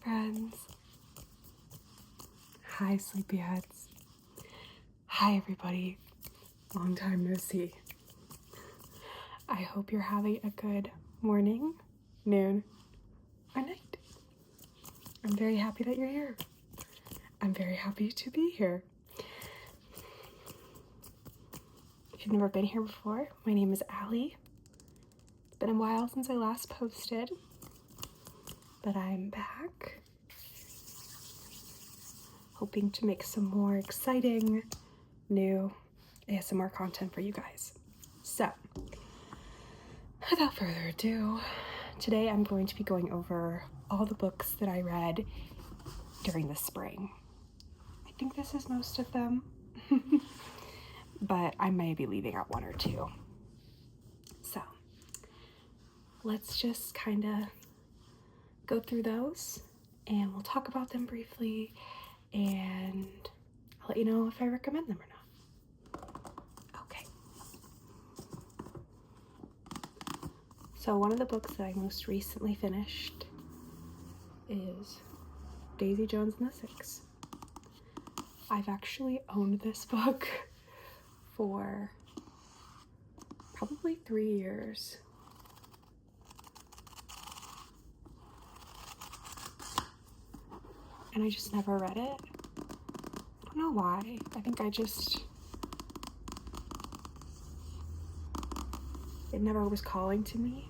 friends. Hi, sleepyheads. Hi, everybody. Long time no see. I hope you're having a good morning, noon, or night. I'm very happy that you're here. I'm very happy to be here. If you've never been here before, my name is Allie. It's been a while since I last posted, but I'm back, hoping to make some more exciting, new ASMR content for you guys. So, without further ado, today I'm going to be going over all the books that I read during the spring. I think this is most of them, but I may be leaving out one or two. So, let's just kind of go through those and we'll talk about them briefly and I'll let you know if I recommend them or not. Okay. So one of the books that I most recently finished is Daisy Jones and the Six. I've actually owned this book for probably 3 years. And I just never read it. I don't know why. I think it never was calling to me.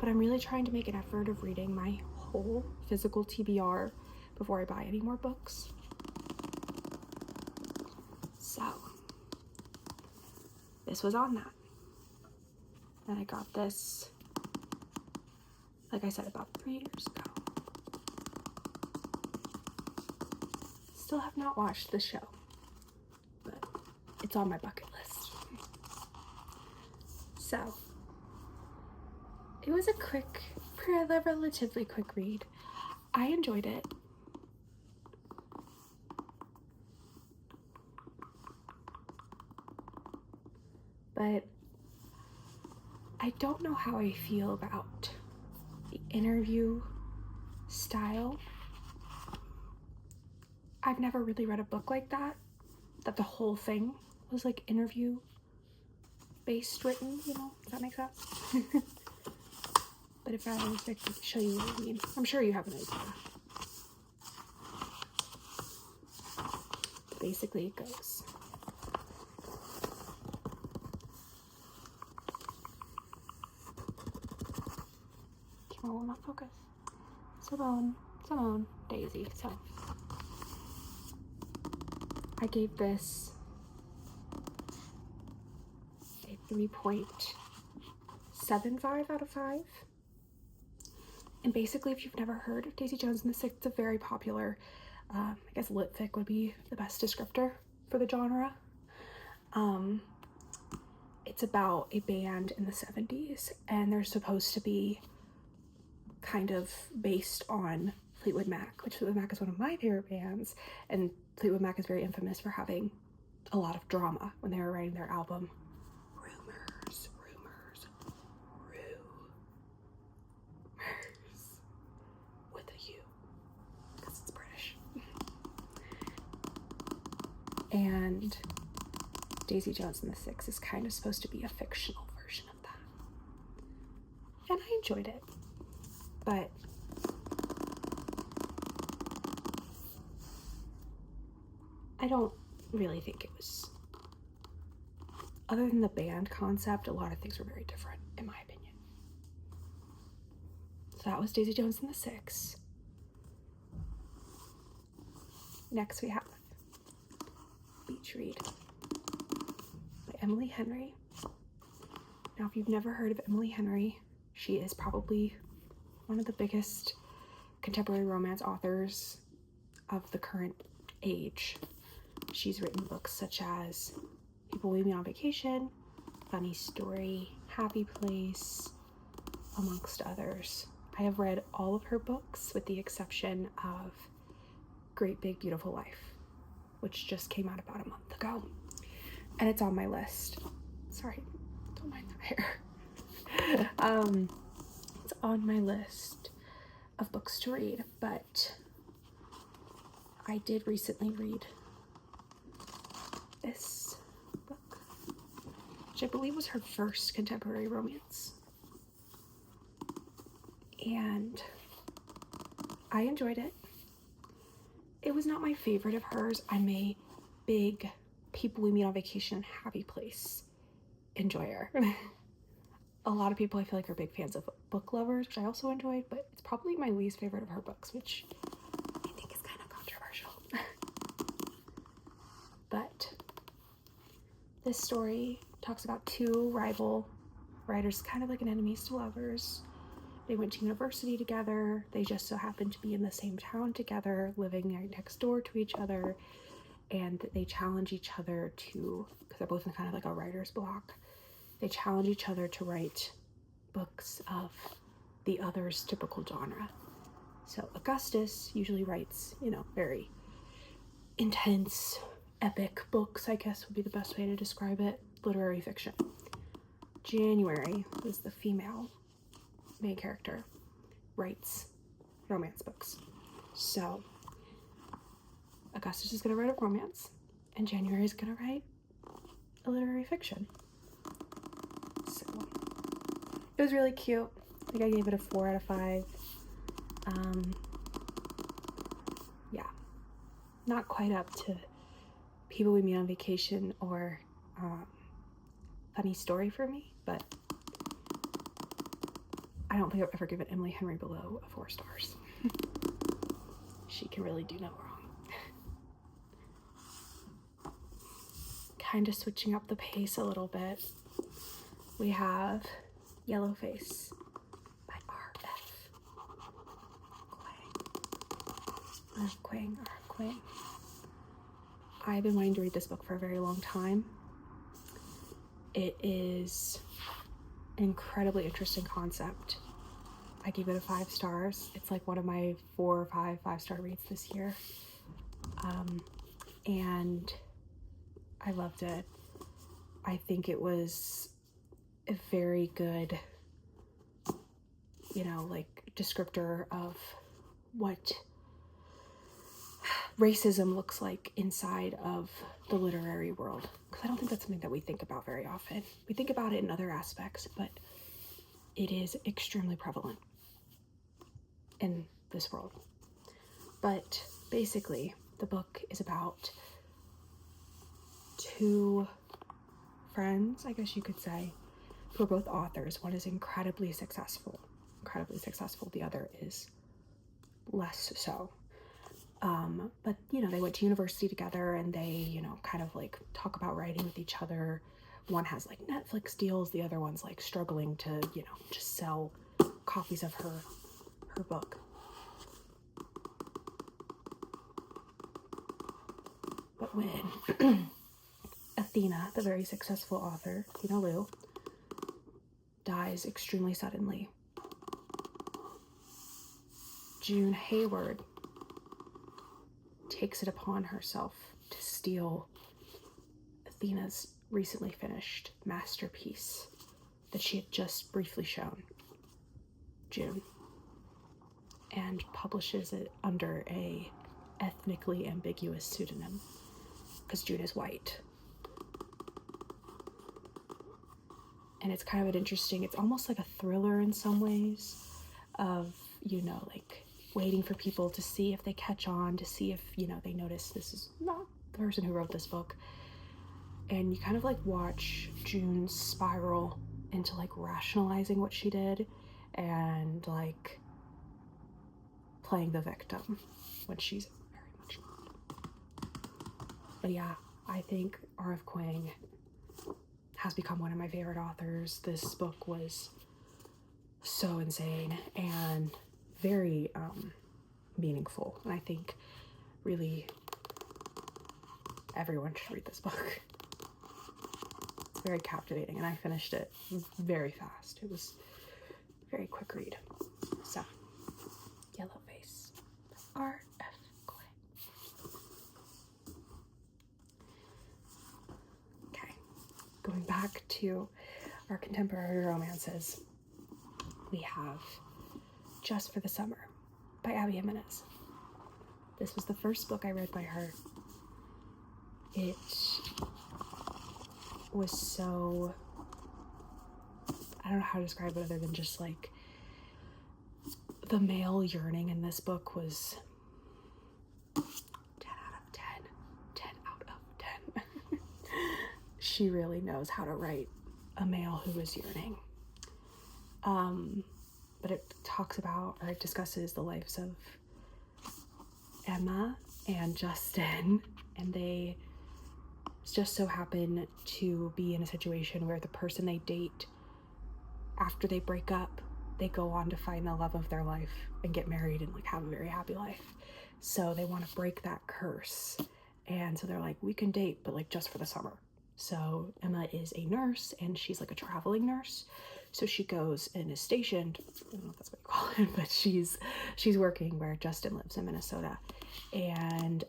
But I'm really trying to make an effort of reading my whole physical TBR before I buy any more books. So, this was on that. And I got this, like I said, about 3 years ago. Still have not watched the show, but it's on my bucket list. So, it was a relatively quick read. I enjoyed it. But I don't know how I feel about the interview style. I've never really read a book like that the whole thing was like interview based written, you know, does that make sense? But if I was to show you what I mean, I'm sure you have an idea. Basically it goes. Camera will not focus. Simone, Daisy, so. I gave this a 3.75 out of 5. And basically, if you've never heard of Daisy Jones and the Six, it's a very popular, I guess lit fic would be the best descriptor for the genre. It's about a band in the 70s, and they're supposed to be kind of based on Fleetwood Mac, which Fleetwood Mac is one of my favorite bands, and Fleetwood Mac is very infamous for having a lot of drama when they were writing their album. Rumors with a U, because it's British. And Daisy Jones and the Six is kind of supposed to be a fictional version of that. And I enjoyed it, but I don't really think it was, other than the band concept, a lot of things were very different, in my opinion. So that was Daisy Jones and the Six. Next we have Beachread by Emily Henry. Now, if you've never heard of Emily Henry, she is probably one of the biggest contemporary romance authors of the current age. She's written books such as People Leave Me on Vacation, Funny Story, Happy Place, amongst others. I have read all of her books with the exception of Great Big Beautiful Life, which just came out about a month ago. And it's on my list. Sorry, don't mind that hair. It's on my list of books to read, but I did recently read this book, which I believe was her first contemporary romance. And I enjoyed it. It was not my favorite of hers. I'm a big people we meet on vacation, happy place enjoyer. A lot of people I feel like are big fans of book lovers, which I also enjoyed, but it's probably my least favorite of her books, which I think is kind of controversial. But this story talks about two rival writers, kind of like an enemies to lovers. They went to university together. They just so happened to be in the same town together, living right next door to each other. And they challenge each other to, because they're both in kind of like a writer's block, they challenge each other to write books of the other's typical genre. So Augustus usually writes, very intense, epic books, I guess would be the best way to describe it, literary fiction. January is the female main character, writes romance books. So Augustus is going to write a romance, and January is going to write a literary fiction. So it was really cute. I think I gave it a 4 out of 5. Yeah, not quite up to People We Meet on Vacation or Funny Story for me, but I don't think I've ever given Emily Henry below a 4 stars. She can really do no wrong. Kind of switching up the pace a little bit, we have Yellowface by R.F. Kuang. I've been wanting to read this book for a very long time. It is an incredibly interesting concept. I gave it a 5 stars. It's like one of my 4 or 5 5-star reads this year. And I loved it. I think it was a very good, descriptor of what racism looks like inside of the literary world. Because I don't think that's something that we think about very often. We think about it in other aspects, but it is extremely prevalent in this world. But basically, the book is about 2 friends, I guess you could say, who are both authors. One is incredibly successful. The other is less so. But, they went to university together, and they, kind of like talk about writing with each other. One has like Netflix deals. The other one's like struggling to, just sell copies of her book. But when Athena, the very successful author, Athena Liu, dies extremely suddenly, June Hayward takes it upon herself to steal Athena's recently finished masterpiece that she had just briefly shown June, and publishes it under a ethnically ambiguous pseudonym, because June is white. And it's kind of an interesting, it's almost like a thriller in some ways of, waiting for people to see if they catch on, to see if, they notice this is not the person who wrote this book. And you kind of watch June spiral into rationalizing what she did and playing the victim when she's very much not. But yeah, I think R.F. Kuang has become one of my favorite authors. This book was so insane and very meaningful, and I think really everyone should read this book. It's very captivating, and I finished it very fast. It was a very quick read. So, Yellowface, R.F. Kuang. Okay, going back to our contemporary romances, we have Just for the Summer by Abby Jimenez. This was the first book I read by her. It was so, I don't know how to describe it other than just like the male yearning in this book was 10 out of 10. 10 out of 10. She really knows how to write a male who is yearning. But it talks about, or it discusses the lives of Emma and Justin, and they just so happen to be in a situation where the person they date, after they break up, they go on to find the love of their life and get married and like have a very happy life. So they want to break that curse, and so they're like, we can date, but like just for the summer. So Emma is a nurse, and she's like a traveling nurse. So she goes and is stationed, I don't know if that's what you call it, but she's working where Justin lives in Minnesota. And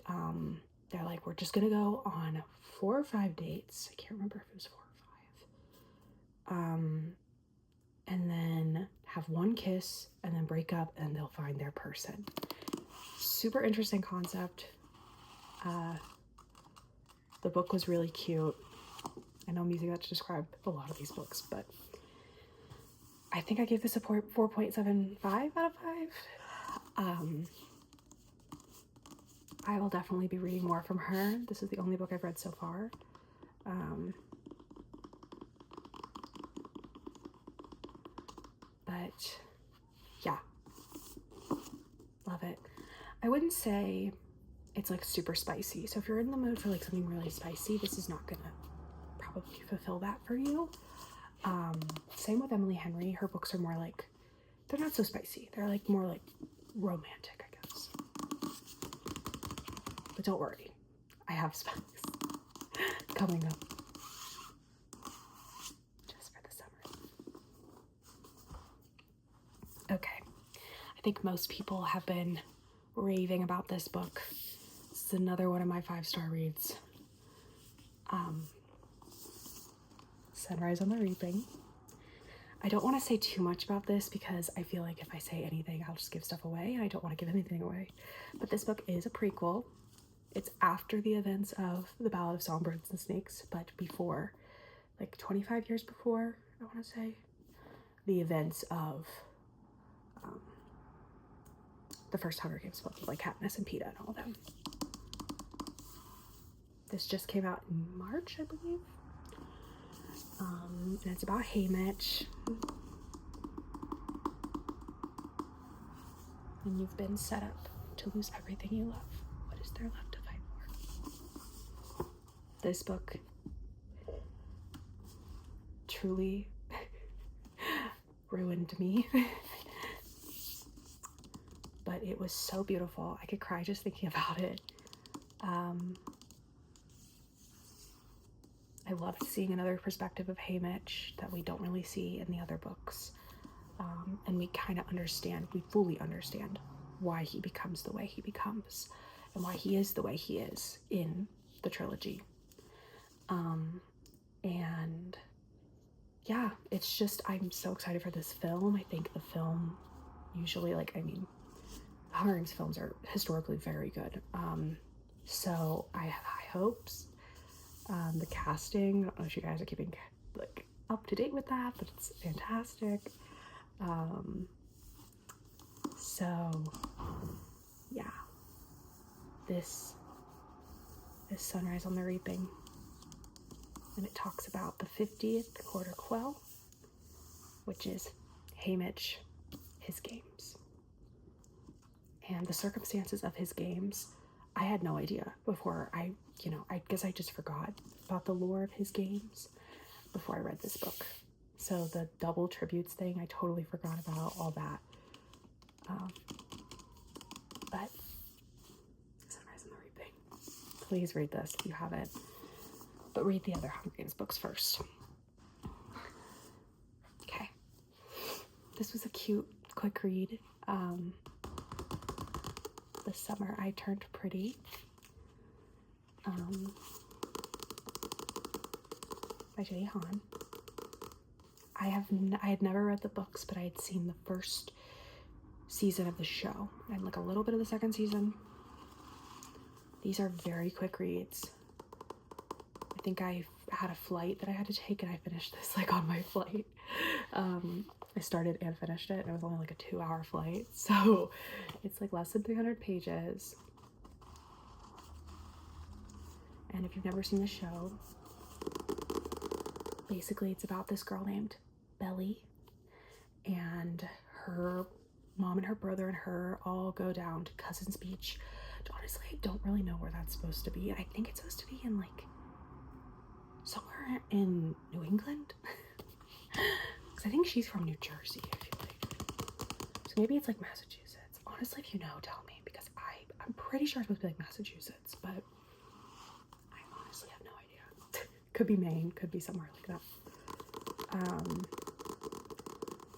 they're like, we're just gonna go on 4 or 5 dates. I can't remember if it was 4 or 5. And then have one kiss and then break up, and they'll find their person. Super interesting concept. The book was really cute. I know I'm using that to describe a lot of these books, but I think I gave this a 4.75 out of 5. I will definitely be reading more from her. This is the only book I've read so far. But yeah, love it. I wouldn't say it's like super spicy. So if you're in the mood for like something really spicy, this is not gonna probably fulfill that for you. Same with Emily Henry. Her books are more like, they're not so spicy. They're like more like romantic, I guess. But don't worry, I have spice coming up just for the summer. Okay, I think most people have been raving about this book. This is another one of my 5-star reads. Sunrise on the Reaping. I don't want to say too much about this because I feel like if I say anything, I'll just give stuff away, and I don't want to give anything away. But this book is a prequel. It's after the events of The Ballad of Songbirds and Snakes, but before, like 25 years before, I want to say, the events of the first Hunger Games book with like Katniss and Peeta and all of them. This just came out in March, I believe. And it's about Haymitch. And you've been set up to lose everything you love. What is there left to fight for? This book truly ruined me. But it was so beautiful. I could cry just thinking about it. I loved seeing another perspective of Haymitch that we don't really see in the other books. And we kind of understand, we fully understand why he becomes the way he becomes and why he is the way he is in the trilogy. And yeah, it's just, I'm so excited for this film. I think the film usually, like, I mean, Hunger Games films are historically very good. So I have high hopes. The casting, I don't know if you guys are keeping like up to date with that, but it's fantastic. So yeah, this is Sunrise on the Reaping, and it talks about the 50th quarter quell, which is Haymitch, his games, and the circumstances of his games. I had no idea before. I guess I just forgot about the lore of his games before I read this book. So the double tributes thing, I totally forgot about all that. But Sunrise on the Reaping. Please read this if you haven't. But read the other Hunger Games books first. Okay. This was a cute, quick read. This summer I turned pretty. By J. Han. I had never read the books, but I had seen the first season of the show and like a little bit of the second season. These are very quick reads. I think I had a flight that I had to take and I finished this like on my flight. I started and finished it and it was only like a 2-hour flight. So it's like less than 300 pages. And if you've never seen the show, basically it's about this girl named Belly, and her mom and her brother and her all go down to Cousins Beach. Honestly, I don't really know where that's supposed to be. I think it's supposed to be in like somewhere in New England. Because I think she's from New Jersey, I feel like. So maybe it's like Massachusetts. Honestly, if you know, tell me, because I'm pretty sure it's supposed to be like Massachusetts, but I honestly have no idea. Could be Maine, could be somewhere like that.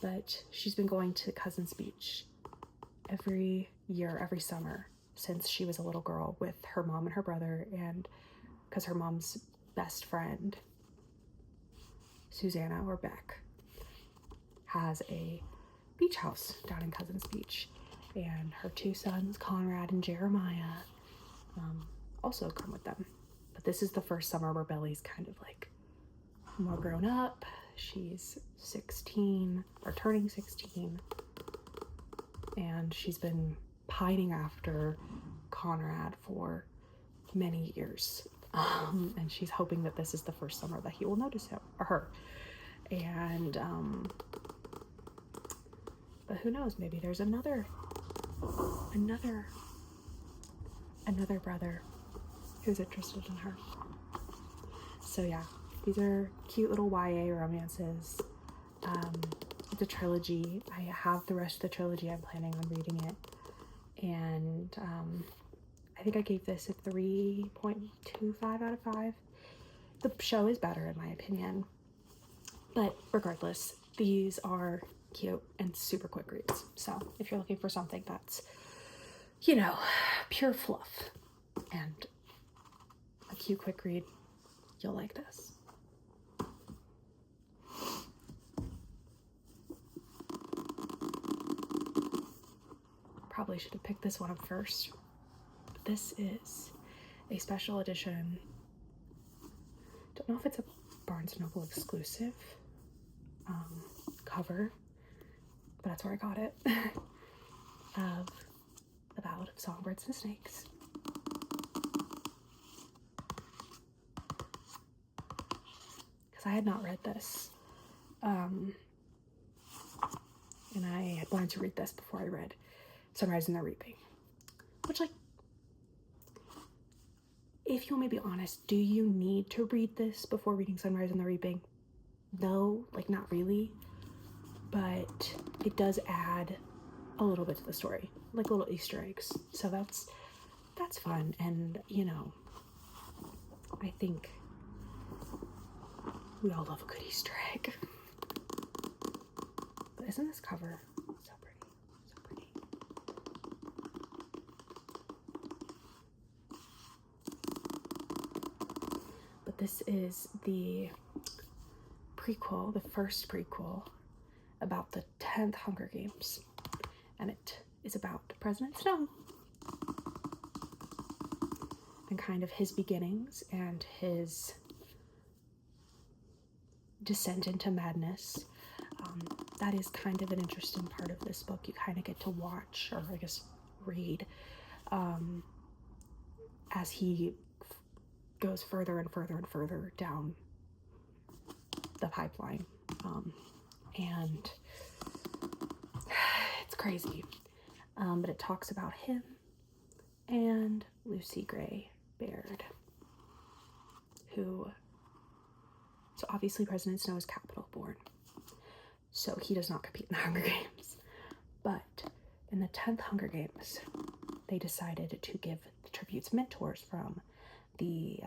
But she's been going to Cousins Beach every year, every summer, since she was a little girl with her mom and her brother, and because her mom's best friend, Susanna or Beck, has a beach house down in Cousins Beach, and her 2 sons, Conrad and Jeremiah, also come with them. But this is the first summer where Belly's kind of like more grown up. She's 16 or turning 16, and she's been pining after Conrad for many years. And she's hoping that this is the first summer that he will notice him or her. And but who knows, maybe there's another brother who's interested in her. So yeah, these are cute little YA romances. It's a trilogy. I have the rest of the trilogy. I'm planning on reading it. And I think I gave this a 3.25 out of 5. The show is better in my opinion. But regardless, these are cute and super quick reads. So if you're looking for something that's, you know, pure fluff and a cute quick read, you'll like this. Probably should have picked this one up first. This is a special edition. Don't know if it's a Barnes & Noble exclusive cover, but that's where I got it, of The Ballad of Songbirds and Snakes. Because I had not read this, and I had wanted to read this before I read Sunrise in the Reaping, which, like, if you want me to be honest, do you need to read this before reading Sunrise in the Reaping? No, like, not really, but it does add a little bit to the story, like little Easter eggs, so that's fun. And you know, I think we all love a good Easter egg. But isn't this cover so pretty? So pretty. But this is the prequel, the first prequel about the 10th Hunger Games, and it is about President Snow and kind of his beginnings and his descent into madness. That is kind of an interesting part of this book. You kind of get to watch, or I guess read, as he goes further and further and further down the pipeline, and it's crazy, but it talks about him and Lucy Gray Baird, so obviously President Snow is Capitol born, so he does not compete in the Hunger Games, but in the 10th Hunger Games, they decided to give the tributes mentors from the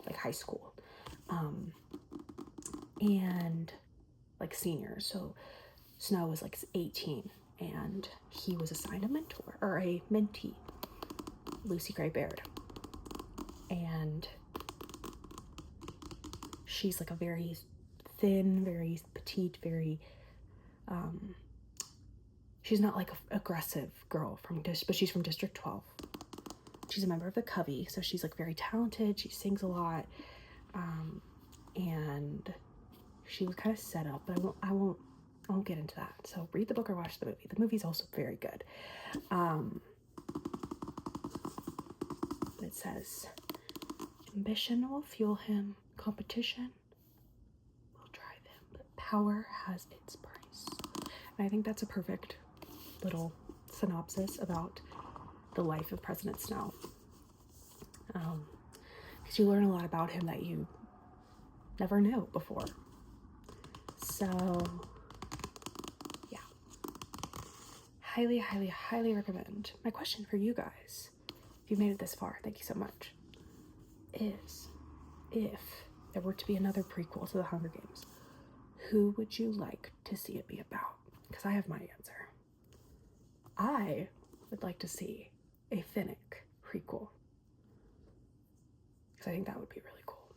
like high school, and like seniors. So Snow was like 18, and he was assigned a mentor, or a mentee, Lucy Gray Baird, and she's like a very thin, very petite, very she's not like a aggressive girl but she's from District 12. She's a member of the Covey, so she's like very talented. She sings a lot, and she was kind of set up, but I won't get into that. So read the book or watch the movie. The movie's also very good. It says, ambition will fuel him, competition will drive him, but power has its price. And I think that's a perfect little synopsis about the life of President Snow. Because you learn a lot about him that you never knew before. So, yeah. Highly, highly, highly recommend. My question for you guys, if you've made it this far, thank you so much, is if there were to be another prequel to The Hunger Games, who would you like to see it be about? Because I have my answer. I would like to see a Finnick prequel, because I think that would be really cool.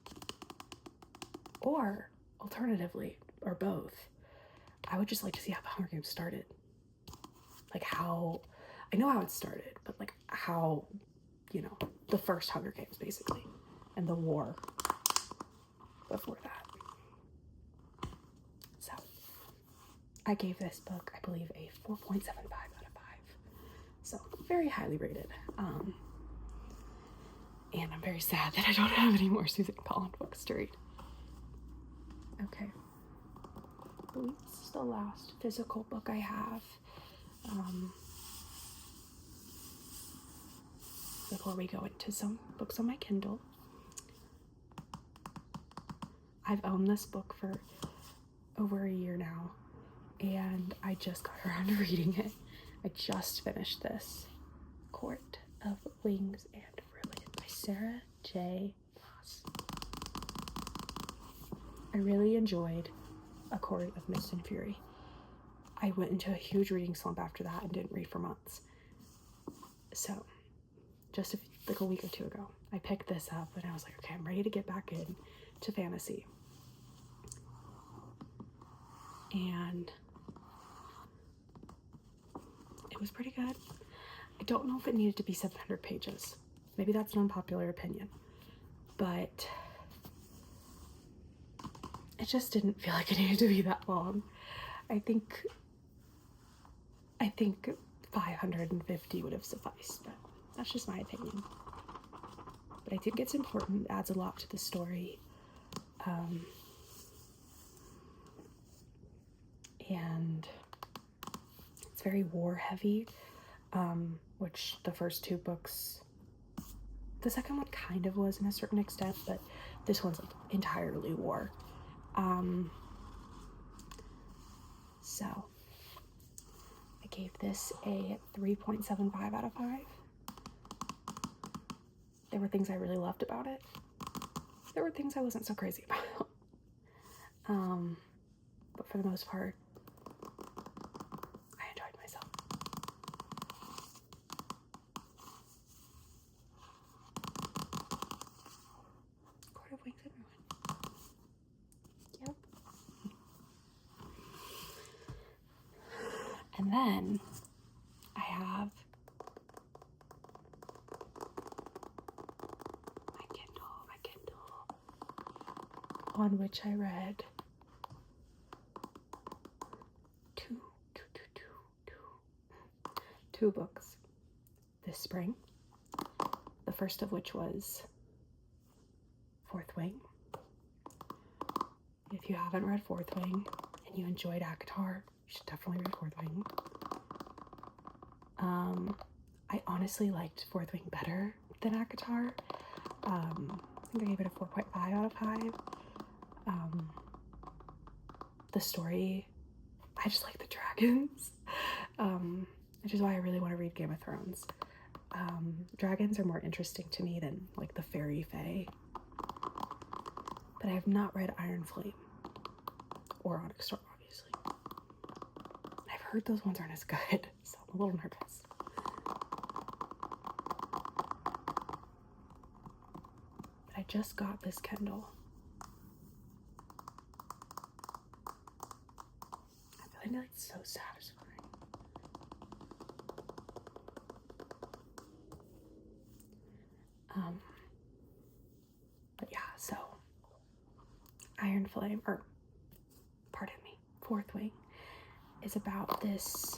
Or alternatively, or both, I would just like to see how the Hunger Games started. Like how, I know how it started, but like how, you know, the first Hunger Games basically, and the war before that. So I gave this book, I believe, a 4.75 out of 5. So very highly rated. And I'm very sad that I don't have any more Susan Collins books to read. Okay. I believe this is the last physical book I have. Before we go into some books on my Kindle. I've owned this book for over a year now, and I just got around to reading it. I just finished this. Court of Wings and Ruin by Sarah J. Maas. I really enjoyed A Court of Mist and Fury. I went into a huge reading slump after that and didn't read for months. So, just like a week or two ago, I picked this up and I was like, okay, I'm ready to get back in to fantasy. And it was pretty good. I don't know if it needed to be 700 pages. Maybe that's an unpopular opinion, but it just didn't feel like it needed to be that long. I think 550 would have sufficed, but that's just my opinion. But I think it's important. It adds a lot to the story. And it's very war heavy, which the first two books, the second one kind of was in a certain extent, but this one's like entirely war. So I gave this a 3.75 out of 5. There were things I really loved about it. There were things I wasn't so crazy about. But for the most part, I enjoyed myself. Court of Wings and Ruin. Yep. And then I have my Kindle, on which I read two books this spring. The first of which was Fourth Wing. If you haven't read Fourth Wing and you enjoyed ACOTAR, you should definitely read Fourth Wing. I honestly liked Fourth Wing better than ACOTAR. I think I gave it a 4.5 out of 5. The story, I just like the dragons, which is why I really want to read Game of Thrones. Dragons are more interesting to me than like the fairy fae. But I have not read Iron Flame or Onyx Storm, obviously. I've heard those ones aren't as good, so I'm a little nervous. But I just got this Kindle. I feel like it's so satisfying. But yeah, so Iron Flame, or pardon me, Fourth Wing, is about this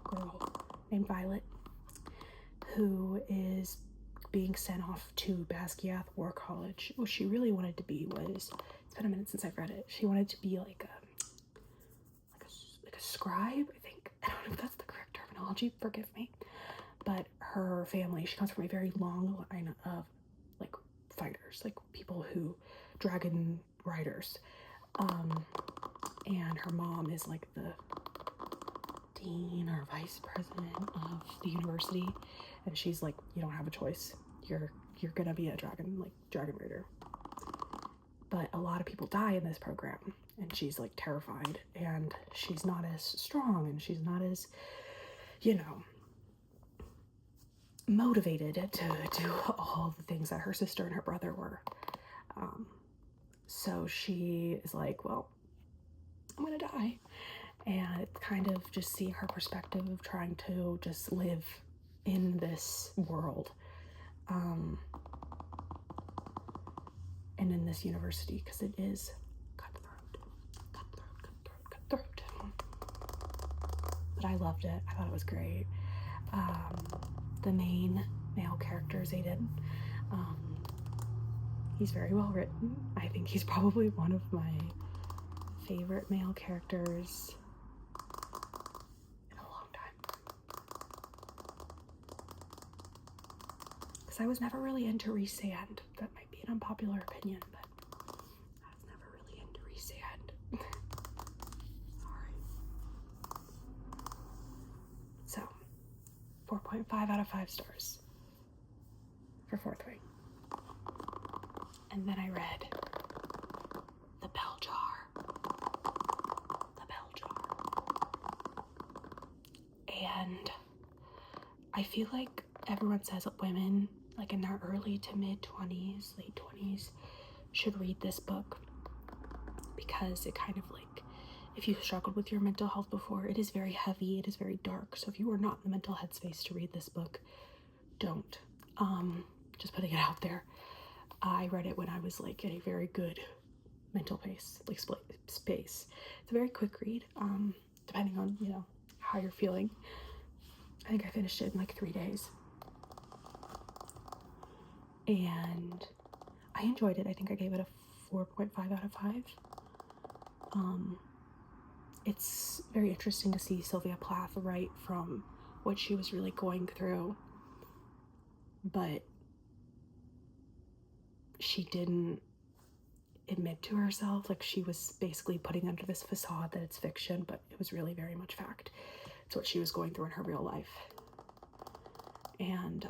girl named Violet who is being sent off to Basquiat War College. What she really wanted to be was, it's been a minute since I've read it, she wanted to be like a scribe, I think. I don't know if that's the correct terminology, forgive me. But her family, she comes from a very long line of like fighters, like people who, dragon riders. And her mom is like the dean or vice president of the university, and she's like, you don't have a choice. You're gonna be a dragon rider. But a lot of people die in this program, and she's like terrified, and she's not as strong, and she's not as, motivated to do all the things that her sister and her brother were. So she is like, well, I'm gonna die. And it's kind of just seeing her perspective of trying to just live in this world, and in this university, because it is cutthroat. But I loved it. I thought it was great. The main male character is Aiden. He's very well written. I think he's probably one of my favorite male characters in a long time. Because I was never really into Reese Sand. That might be an unpopular opinion, but I was never really into Reese Sand. Sorry. So, 4.5 out of 5 stars for Fourth Wing. And then I read The Bell Jar. The Bell Jar. And I feel like everyone says that women, like in their early to mid 20s, late 20s, should read this book, because it kind of like, if you struggled with your mental health before, it is very heavy, it is very dark. So if you are not in the mental headspace to read this book, don't. Just putting it out there. I read it when I was like in a very good mental space. It's a very quick read, depending on, how you're feeling. I think I finished it in like 3 days. And I enjoyed it. I think I gave it a 4.5 out of 5. It's very interesting to see Sylvia Plath write from what she was really going through, but she didn't admit to herself, like she was basically putting under this facade that it's fiction, but it was really very much fact. It's what she was going through in her real life. And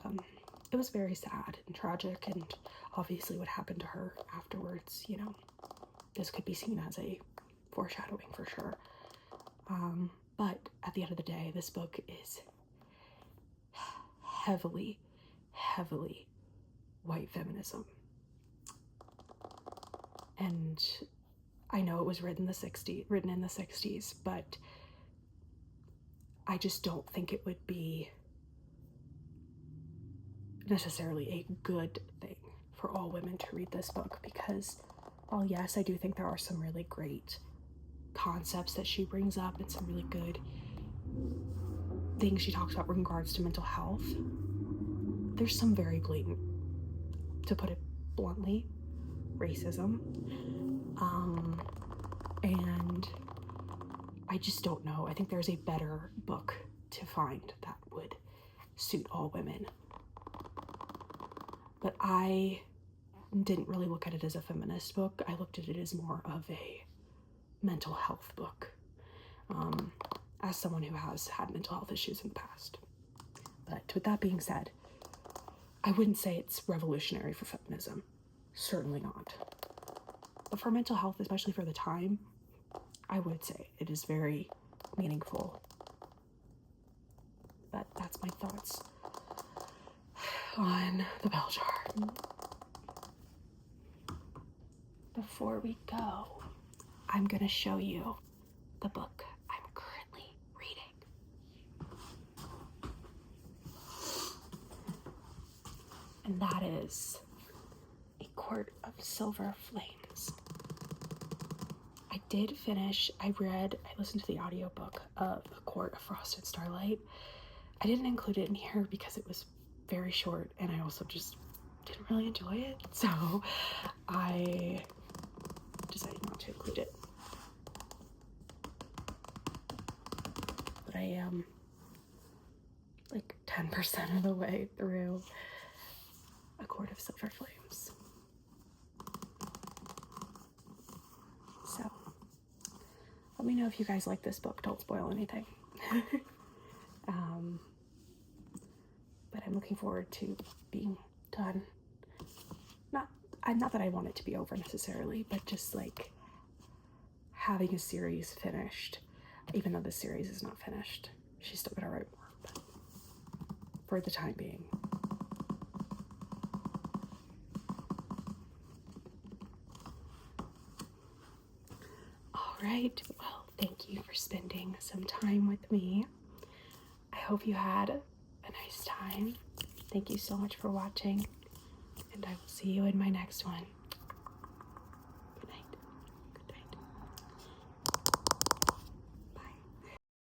it was very sad and tragic, and obviously what happened to her afterwards, this could be seen as a foreshadowing for sure. But at the end of the day, this book is heavily white feminism. And I know it was written in the 60s, but I just don't think it would be necessarily a good thing for all women to read this book, because while yes, I do think there are some really great concepts that she brings up and some really good things she talks about in regards to mental health, there's some very blatant, to put it bluntly, racism. And I just don't know. I think there's a better book to find that would suit all women. But I didn't really look at it as a feminist book. I looked at it as more of a mental health book, as someone who has had mental health issues in the past. But with that being said, I wouldn't say it's revolutionary for feminism. Certainly not. But for mental health, especially for the time, I would say it is very meaningful. But that's my thoughts on The Bell Jar. Before we go, I'm gonna show you the book I'm currently reading. and that is A Court of Silver Flames. I did finish, I listened to the audiobook of A Court of Frosted Starlight. I didn't include it in here because it was very short and I also just didn't really enjoy it, so I decided not to include it. But I am like 10% of the way through A Court of Silver Flames. So let me know if you guys like this book. Don't spoil anything. But I'm looking forward to being done. Not that I want it to be over necessarily, but just like having a series finished, even though the series is not finished. She's still gonna write more, but for the time being. All right, well, thank you for spending some time with me. I hope you had a nice time. Thank you so much for watching, and I will see you in my next one.